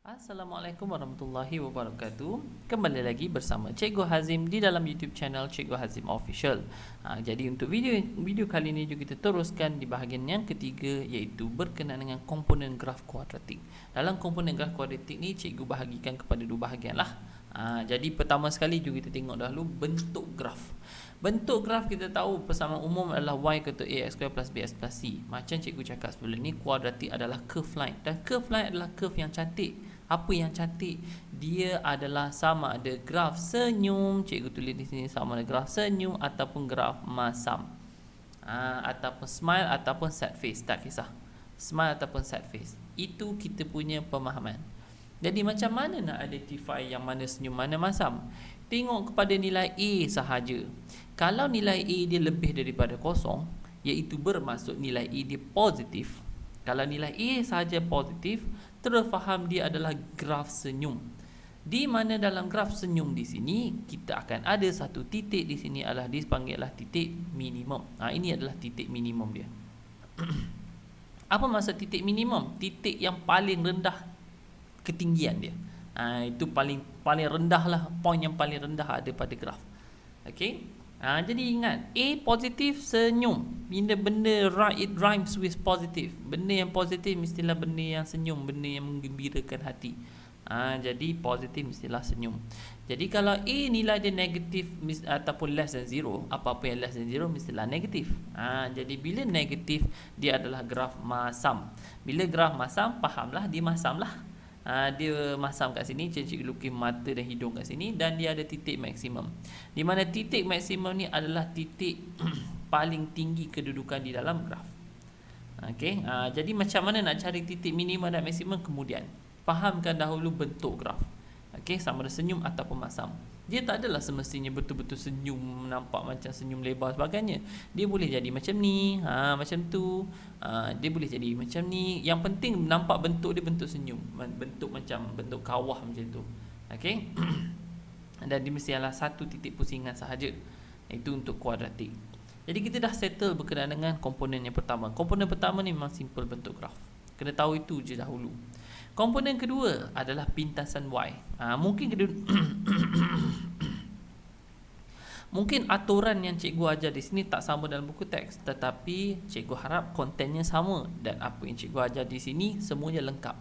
Assalamualaikum warahmatullahi wabarakatuh. Kembali lagi bersama Cikgu Hazim di dalam YouTube channel Cikgu Hazim Official. Jadi untuk video kali ini juga kita teruskan di bahagian yang ketiga, iaitu berkenaan dengan komponen graf kuadratik. Dalam komponen graf kuadratik ni cikgu bahagikan kepada dua bahagian lah. Jadi pertama sekali juga kita tengok dahulu bentuk graf. Bentuk graf kita tahu persamaan umum adalah y = ax² plus bx plus c. Macam cikgu cakap sebelum ni, kuadratik adalah curve line. Dan curve line adalah curve yang cantik. Apa yang cantik? Dia adalah sama ada graf senyum, cikgu tulis di sini sama ada graf senyum ataupun graf masam. Ataupun smile ataupun sad face, tak kisah. Smile ataupun sad face. Itu kita punya pemahaman. Jadi macam mana nak identify yang mana senyum, mana masam? Tengok kepada nilai A sahaja. Kalau nilai A dia lebih daripada kosong, iaitu bermaksud nilai A dia positif. Kalau nilai A sahaja positif, terus faham dia adalah graf senyum. Di mana dalam graf senyum di sini kita akan ada satu titik di sini adalah dipanggillah titik minimum. Ini adalah titik minimum dia. Apa maksud titik minimum? Titik yang paling rendah ketinggian dia. Itu paling rendah lah, poin yang paling rendah ada pada graf. Okey. Jadi ingat, A positif senyum. Benda it rhymes with positive. Benda yang positif mestilah benda yang senyum, benda yang menggembirakan hati. Jadi positif mestilah senyum. Jadi kalau A nilai dia negatif ataupun less than 0, apa-apa yang less than 0 mestilah negatif. Jadi bila negatif, dia adalah graf masam. Bila graf masam, fahamlah dia masam lah. Dia masam kat sini, cikgu lukis mata dan hidung kat sini, dan dia ada titik maksimum. Di mana titik maksimum ni adalah titik paling tinggi kedudukan di dalam graf. Okey, jadi macam mana nak cari titik minimum dan maksimum kemudian? Fahamkan dahulu bentuk graf. Okey, sama ada senyum ataupun masam. Dia tak adalah semestinya betul-betul senyum, nampak macam senyum lebar sebagainya. Dia boleh jadi macam ni, macam tu. Dia boleh jadi macam ni. Yang penting nampak bentuk dia bentuk senyum, bentuk macam bentuk kawah macam tu. Okey. Dan dia mesti adalah satu titik pusingan sahaja. Itu untuk kuadratik. Jadi kita dah settle berkenaan dengan komponen yang pertama. Komponen pertama ni memang simple bentuk graf. Kena tahu itu je dahulu. Komponen kedua adalah pintasan y. Mungkin mungkin aturan yang cikgu ajar di sini tak sama dalam buku teks, tetapi cikgu harap kontennya sama dan apa yang cikgu ajar di sini semuanya lengkap.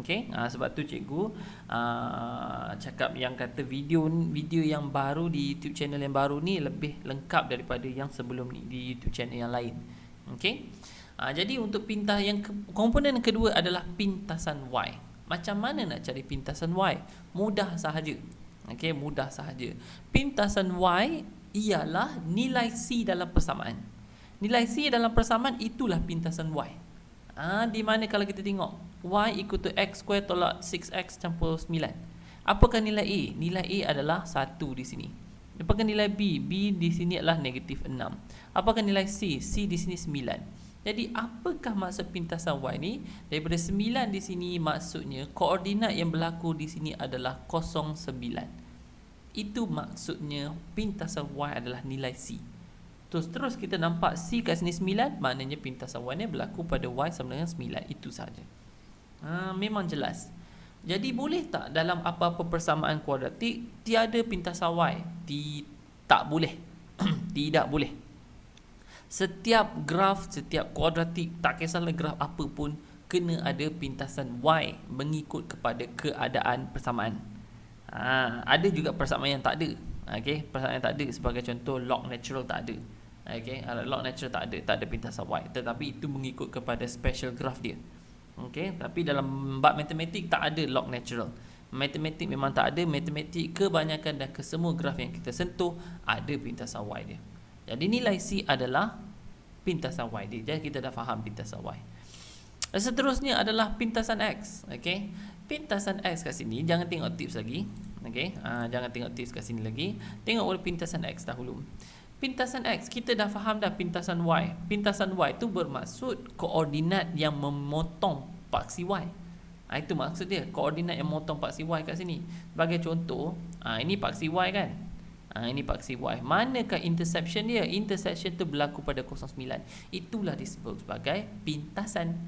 Okey, sebab tu cikgu cakap yang kata video yang baru di YouTube channel yang baru ni lebih lengkap daripada yang sebelum ni di YouTube channel yang lain. Okey. Jadi untuk komponen kedua adalah pintasan y. Macam mana nak cari pintasan y? Mudah sahaja. Okey, mudah sahaja. Pintasan y ialah nilai c dalam persamaan. Nilai c dalam persamaan itulah pintasan y. Di mana kalau kita tengok y = x² tolak 6x campur 9. Apakah nilai a? Nilai a adalah 1 di sini. Apakah nilai b? B di sini adalah negatif 6. Apakah nilai c? C di sini 9. Jadi apakah maksud pintasan y ni? Daripada 9 di sini maksudnya koordinat yang berlaku di sini adalah 0, 9. Itu maksudnya pintasan y adalah nilai c. Terus kita nampak c kat sini 9, maknanya pintasan y ni berlaku pada y sama dengan 9. Itu saja. Memang jelas. Jadi boleh tak dalam apa-apa persamaan kuadratik tiada pintasan y? Tak boleh. Tidak boleh. Setiap graf, setiap kuadratik, tak kisahlah graf apa pun, kena ada pintasan y mengikut kepada keadaan persamaan. Ada juga persamaan yang tak ada. Okey, persamaan yang tak ada sebagai contoh log natural tak ada. Okey, log natural tak ada pintasan y, tetapi itu mengikut kepada special graph dia. Okey, tapi dalam bab matematik tak ada log natural. Matematik memang tak ada. Matematik kebanyakan dan kesemua graf yang kita sentuh ada pintasan y dia. Jadi nilai C adalah pintasan y dia. Jadi kita dah faham pintasan y. Seterusnya adalah pintasan x. Okey. Pintasan x kat sini, jangan tengok tips lagi. Okey. Jangan tengok tips kat sini lagi. Tengok oleh pintasan x dahulu. Pintasan x, kita dah faham dah pintasan y. Pintasan y itu bermaksud koordinat yang memotong paksi y. Itu maksud dia, koordinat yang memotong paksi y kat sini. Sebagai contoh, ini paksi y kan? Ini paksi y. Manakah intersection dia? Intersection tu berlaku pada 09. Itulah disebut sebagai pintasan.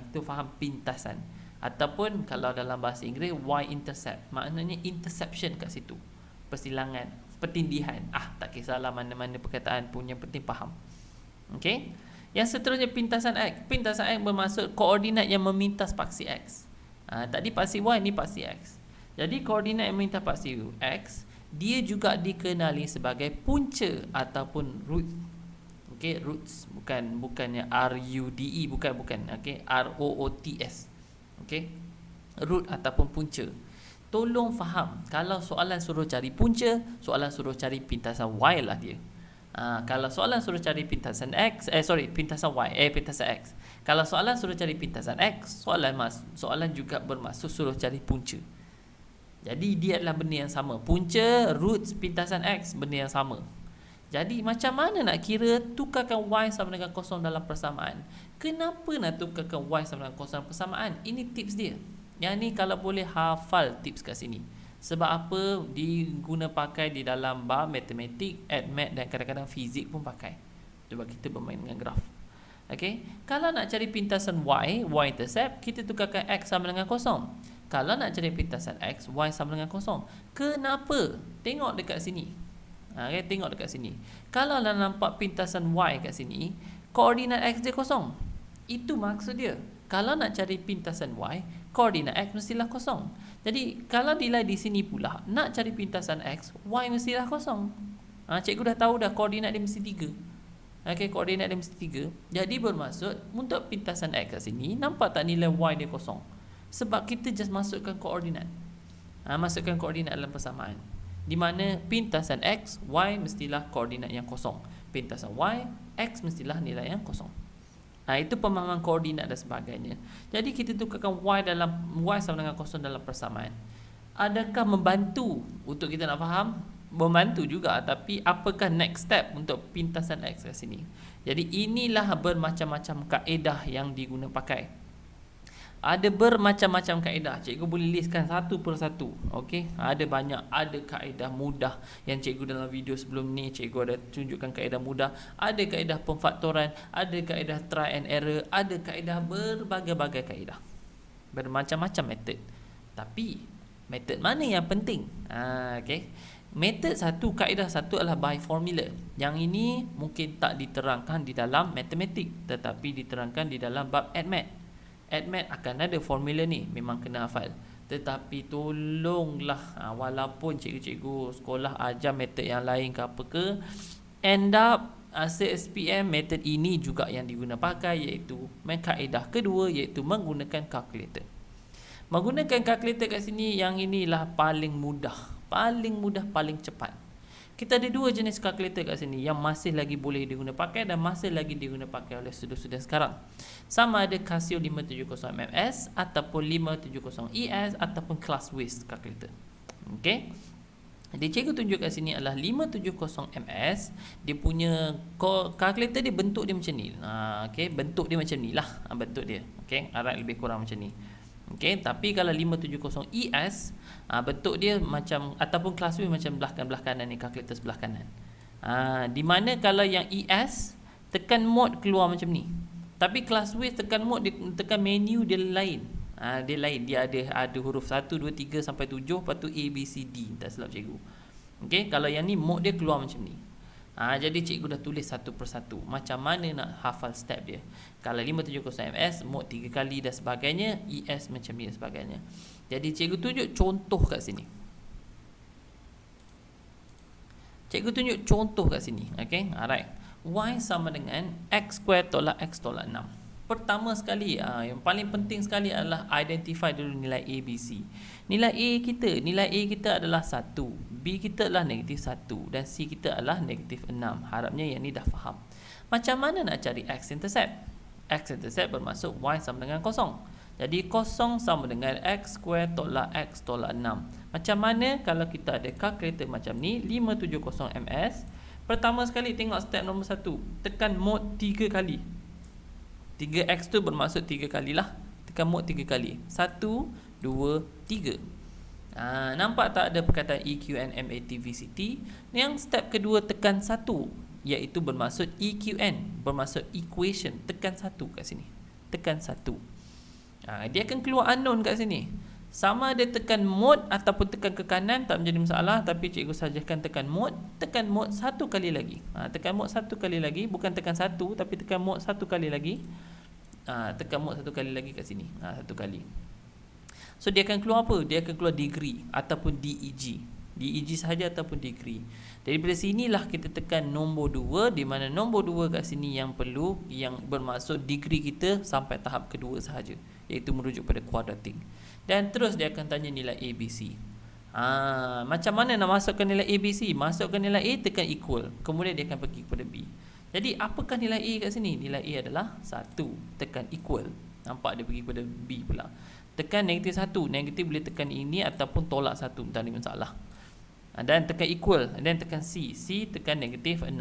Itu faham pintasan. Ataupun kalau dalam bahasa Inggeris y-intercept, maknanya interception kat situ, persilangan, pertindihan. Tak kisahlah mana-mana perkataan pun, yang penting faham. Okey. Yang seterusnya pintasan X. Pintasan X bermaksud koordinat yang memintas paksi X. Tadi paksi Y, ni paksi X. Jadi koordinat yang memintas paksi X, dia juga dikenali sebagai punca ataupun root. Okey, roots, bukannya R-U-D-E, bukan. Okey, R-O-O-T-S. Okey, root ataupun punca. Tolong faham, kalau soalan suruh cari punca, soalan suruh cari pintasan Y lah dia. Kalau soalan suruh cari pintasan X, pintasan Y, pintasan X. Kalau soalan suruh cari pintasan X, soalan juga bermaksud suruh cari punca. Jadi dia adalah benda yang sama. Punca, roots, pintasan X, benda yang sama. Jadi macam mana nak kira tukarkan Y sama dengan kosong dalam persamaan? Kenapa nak tukarkan Y sama dengan kosong dalam persamaan? Ini tips dia. Yang ni kalau boleh hafal tips kat sini. Sebab apa? Diguna pakai di dalam bab matematik, AdMath dan kadang-kadang fizik pun pakai. Cuba kita bermain dengan graf. Okey, kalau nak cari pintasan y-intercept, kita tukarkan X sama dengan kosong. Kalau nak cari pintasan X, Y sama dengan kosong. Kenapa? Tengok dekat sini. Okay, tengok dekat sini. Kalau dah nampak pintasan Y kat sini, koordinat X dia kosong. Itu maksud dia. Kalau nak cari pintasan Y, koordinat X mestilah kosong. Jadi kalau nilai di sini pula, nak cari pintasan X, Y mestilah kosong. Cikgu dah tahu dah koordinat dia mesti 3. Okay, koordinat dia mesti 3. Jadi bermaksud untuk pintasan X kat sini, nampak tak nilai Y dia kosong? Sebab kita just masukkan koordinat. Masukkan koordinat dalam persamaan. Di mana pintasan X, Y mestilah koordinat yang kosong. Pintasan Y, X mestilah nilai yang kosong. Itu pemahaman koordinat dan sebagainya. Jadi kita tukarkan Y sama dengan kosong dalam persamaan. Adakah membantu untuk kita nak faham? Membantu juga, tapi apakah next step untuk pintasan X kat sini? Jadi inilah bermacam-macam kaedah yang diguna pakai. Ada bermacam-macam kaedah. Cikgu boleh listkan satu persatu. Okey, ada banyak. Ada kaedah mudah yang cikgu dalam video sebelum ni cikgu ada tunjukkan kaedah mudah. Ada kaedah pemfaktoran, ada kaedah try and error, ada kaedah berbagai-bagai kaedah. Bermacam-macam metod. Tapi metod mana yang penting? Okey. Metod satu, kaedah satu adalah by formula. Yang ini mungkin tak diterangkan di dalam matematik, tetapi diterangkan di dalam bab AdMath. AdMath akan ada formula ni, memang kena hafal. Tetapi tolonglah, walaupun cikgu-cikgu sekolah ajar metod yang lain ke apa ke, end up SPM metod ini juga yang diguna pakai, iaitu kaedah kedua, iaitu menggunakan kalkulator. Menggunakan kalkulator kat sini, yang inilah paling mudah, paling cepat. Kita ada dua jenis kalkulator kat sini yang masih lagi boleh diguna pakai dan masih lagi diguna pakai oleh student-student sekarang. Sama ada Casio 570MS ataupun 570ES ataupun Classwiz calculator. Okey. Jadi cikgu tunjuk kat sini adalah 570MS. Dia punya kalkulator dia, bentuk dia macam ni. Okey, bentuk dia macam ni lah. Bentuk dia. Okey, arah lebih kurang macam ni. Okey, tapi kalau 570ES, bentuk dia macam, ataupun Classwiz macam belah kanan ni, kalkulator sebelah kanan. Di mana kalau yang ES tekan mode keluar macam ni. Tapi Classwiz tekan mode, tekan menu dia lain. Dia lain, dia ada huruf 1 2 3 sampai 7, lepas tu A B C D, tak silap cikgu. Okey, kalau yang ni mode dia keluar macam ni. Jadi cikgu dah tulis satu persatu macam mana nak hafal step dia. Kalau 570MS mode 3 kali dan sebagainya, ES macam ni dan sebagainya. Jadi cikgu tunjuk contoh kat sini. Cikgu tunjuk contoh kat sini. Okey, alright. Y sama dengan X square tolak X tolak 6. Pertama sekali, yang paling penting sekali adalah identify dulu nilai A, B, C. Nilai A kita adalah 1, B kita adalah negatif 1 dan C kita adalah negatif 6. Harapnya yang ni dah faham. Macam mana nak cari X-intercept? X-intercept bermaksud Y sama dengan kosong. Jadi kosong sama dengan X square tolak X tolak 6. Macam mana kalau kita ada kalkulator macam ni, 570MS. Pertama sekali tengok step nombor 1, tekan mode 3 kali. 3x tu bermaksud 3 kali lah. Tekan mode 3 kali. 1, 2, 3. Nampak tak ada perkataan EQN, MAT, VCT? Yang step kedua tekan 1, iaitu bermaksud EQN, bermaksud equation. Tekan 1 kat sini. Tekan 1. Dia akan keluar unknown kat sini. Sama ada tekan mode ataupun tekan ke kanan tak menjadi masalah, tapi cikgu sajakan tekan mode satu kali lagi. Tekan mode satu kali lagi, bukan tekan satu tapi tekan mode satu kali lagi. Tekan mode satu kali lagi kat sini. Satu kali. So dia akan keluar apa? Dia akan keluar degree ataupun DEG. DEG sahaja ataupun degree. Daripada sinilah kita tekan nombor 2, di mana nombor 2 kat sini yang perlu, yang bermaksud degree kita sampai tahap kedua sahaja, iaitu merujuk pada quadratic. Dan terus dia akan tanya nilai ABC. Macam mana nak masukkan nilai ABC? Masukkan nilai A, tekan equal. Kemudian dia akan pergi kepada B. Jadi apakah nilai A kat sini? Nilai A adalah 1. Tekan equal. Nampak dia pergi kepada B pula. Tekan negatif 1. Negatif boleh tekan ini ataupun tolak 1. Tak ada masalah. Dan tekan equal. Dan tekan C. C tekan negatif 6.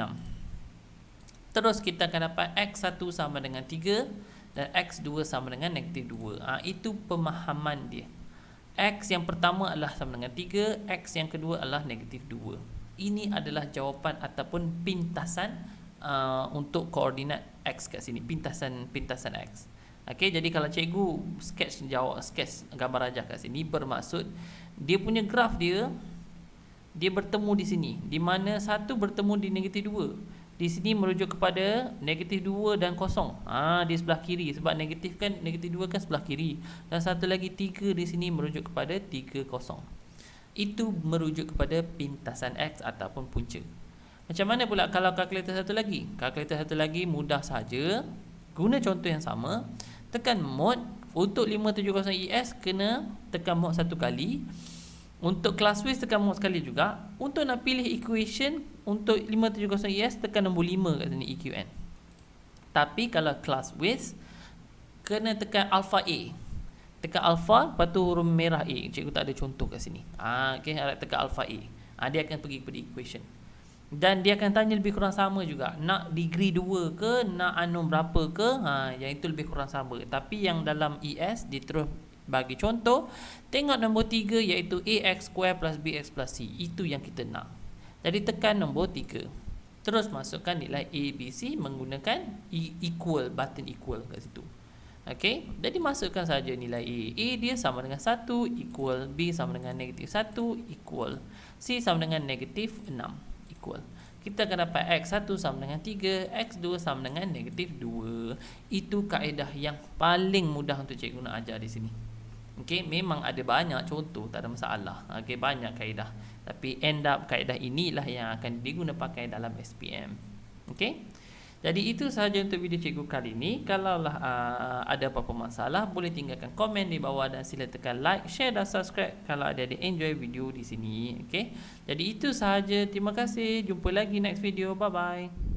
Terus kita akan dapat X1 sama dengan 3 dan X2 sama dengan negatif 2. Itu pemahaman dia. X yang pertama adalah sama dengan 3, X yang kedua adalah negatif 2. Ini adalah jawapan ataupun pintasan untuk koordinat X kat sini. Pintasan X. Okey, jadi kalau cikgu sketch gambar rajah kat sini, bermaksud dia punya graf dia bertemu di sini, di mana 1 bertemu di negatif 2. Di sini merujuk kepada negatif 2 dan kosong. Di sebelah kiri, sebab negatif 2 kan sebelah kiri. Dan satu lagi 3 di sini merujuk kepada 3 kosong. Itu merujuk kepada pintasan X ataupun punca. Macam mana pula kalau kalkulator satu lagi? Kalkulator satu lagi mudah saja. Guna contoh yang sama. Tekan mode. Untuk 570ES kena tekan mode satu kali. Untuk class width tekan mode sekali juga. Untuk nak pilih equation untuk 570ES tekan nombor 5 kat sini, EQN. Tapi kalau class width kena tekan alpha A. Tekan alpha, lepas tu huruf merah A. Cikgu tak ada contoh kat sini. Okay, tekan alpha A. Dia akan pergi kepada equation. Dan dia akan tanya lebih kurang sama juga. Nak degree 2 ke, nak unknown berapa ke, yang itu lebih kurang sama. Tapi yang dalam ES dia terus bagi contoh. Tengok nombor 3 iaitu AX square plus BX plus C. Itu yang kita nak. Jadi tekan nombor 3. Terus masukkan nilai ABC menggunakan equal, button equal kat situ. Okey, jadi masukkan saja nilai A. A dia sama dengan 1 equal, B sama dengan negatif 1 equal, C sama dengan negatif 6 equal. Kita akan dapat X1 sama dengan 3, X2 sama dengan negatif 2. Itu kaedah yang paling mudah untuk cikgu nak ajar di sini. Okey, memang ada banyak contoh, tak ada masalah. Okey, banyak kaedah. Tapi end up kaedah inilah yang akan diguna pakai dalam SPM. Okey. Jadi itu sahaja untuk video cikgu kali ini. Kalaulah ada apa-apa masalah, boleh tinggalkan komen di bawah dan sila tekan like, share dan subscribe kalau ada enjoy video di sini. Okey. Jadi itu sahaja. Terima kasih. Jumpa lagi next video. Bye bye.